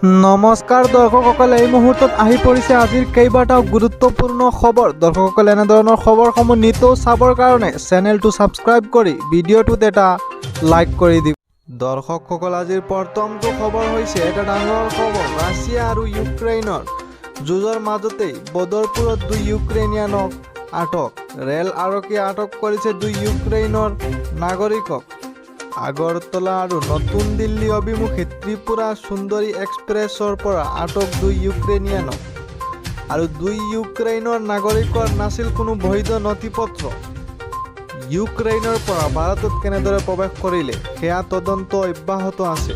নমস্কাৰ দৰ্শকসকল, এই মুহূৰ্তত আহি পৰিছে আজিৰ কেইবাটাও গুৰুত্বপূৰ্ণ খবৰ। দৰ্শকসকল, এনেধৰণৰ খবৰসমূহ নিতৌ চাবৰ কাৰণে চেনেলটো ছাবস্ক্ৰাইব কৰি ভিডিঅ'টোত এটা লাইক কৰি দিব। দৰ্শকসকল, আজিৰ প্ৰথমটো খবৰ হৈছে এটা ডাঙৰ খবৰ। ৰাছিয়া আৰু ইউক্ৰেইনৰ যুঁজৰ মাজতেই বদৰপুৰত 2 ইউক্ৰেইনিয়ানক আটক। ৰেল আৰক্ষীয়ে আটক কৰিছে 2 ইউক্ৰেইনৰ নাগৰিকক। আগৰতলা আৰু নতুন দিল্লী অভিমুখী ত্ৰিপুৰা সুন্দৰী এক্সপ্ৰেছৰ পৰা আটক 2 ইউক্ৰেইনিয়ানক। আৰু 2 ইউক্ৰেইনৰ নাগৰিকৰ নাছিল কোনো বৈধ নথিপত্ৰ। ইউক্ৰেইনৰ পৰা ভাৰতত কেনেদৰে প্ৰৱেশ কৰিলে সেয়া তদন্ত অব্যাহত আছে।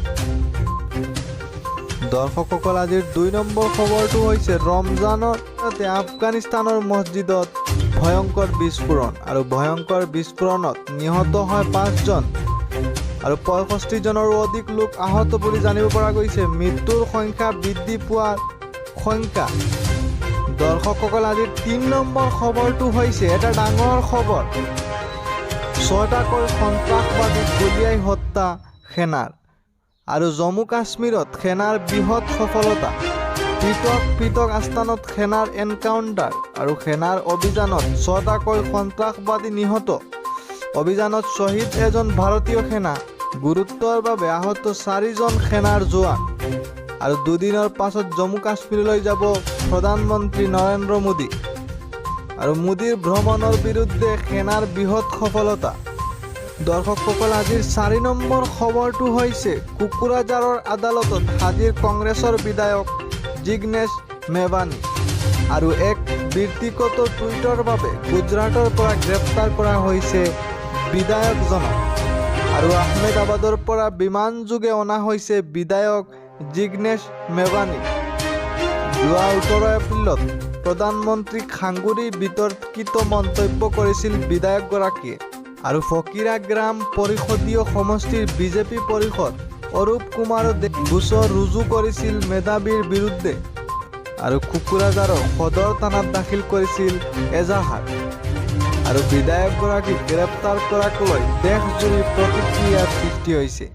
দৰ্শকসকল, আজিৰ 2 নম্বৰ খবৰটো হৈছে ৰমজানৰ আফগানিস্তানৰ মছজিদত ভয়ংকৰ বিস্ফোৰণ। আৰু ভয়ংকৰ বিস্ফোৰণত নিহত হয় 5 জন আৰু 65 জনৰো অধিক লোক আহত বুলি জানিব পৰা গৈছে। মৃত্যুৰ সংখ্যা বৃদ্ধি পোৱাৰ সংখ্যা। দৰ্শকসকল, আজিৰ 3 নম্বৰ খবৰটো হৈছে এটা ডাঙৰ খবৰ। 6টাকৈ সন্ত্ৰাসবাদীক গুলীয়াই হত্যা সেনাৰ। আৰু জম্মু কাশ্মীৰত সেনাৰ বৃহৎ সফলতা। পৃথক পৃথক আস্থানত সেনাৰ এনকাউণ্টাৰ আৰু সেনাৰ অভিযানত 6টাকৈ সন্ত্ৰাসবাদী নিহত। অভিযানত শ্বহীদ এজন ভাৰতীয় সেনা, গুৰুত্বৰ বাবে আহত 4 জন সেনাৰ জোৱান। আৰু 2 দিনৰ পাছত জম্মু কাশ্মীৰলৈ যাব প্ৰধানমন্ত্ৰী নৰেন্দ্ৰ মোদী। আৰু মোদীৰ ভ্ৰমণৰ বিৰুদ্ধে সেনাৰ বৃহৎ সফলতা। দৰ্শকসকল, আজিৰ 4 নম্বৰ খবৰটো হৈছে কোকৰাঝাৰৰ আদালতত হাজিৰ কংগ্ৰেছৰ বিধায়ক জিগ্নেশ মেৱানী। আৰু এক ব্যক্তিগত টুইটৰ বাবে গুজৰাটৰ পৰা গ্ৰেপ্তাৰ কৰা হৈছে বিধায়কজনক। আৰু আহমেদাবাদৰ পৰা বিমান যোগে অনা হৈছে বিধায়ক জিগ্নেশ মেৱানী। যোৱা 18 এপ্ৰিলত প্ৰধানমন্ত্ৰী খাংগুৰী বিতৰ্কিত মন্তব্য কৰিছিল বিধায়কগৰাকীয়ে। আৰু ফকিৰা গ্ৰাম পৰিষদীয় সমষ্টিৰ বিজেপি পৰিষদ অৰূপ কুমাৰো গোচৰ ৰুজু কৰিছিল মেধাৱীৰ বিৰুদ্ধে। আৰু কোকৰাঝাৰৰ সদৰ থানাত দাখিল কৰিছিল এজাহাৰ। আৰু বিধায়কগৰাকীক গ্ৰেপ্তাৰ কৰাক লৈ দেশজুৰি প্ৰতিক্ৰিয়াৰ সৃষ্টি হৈছে।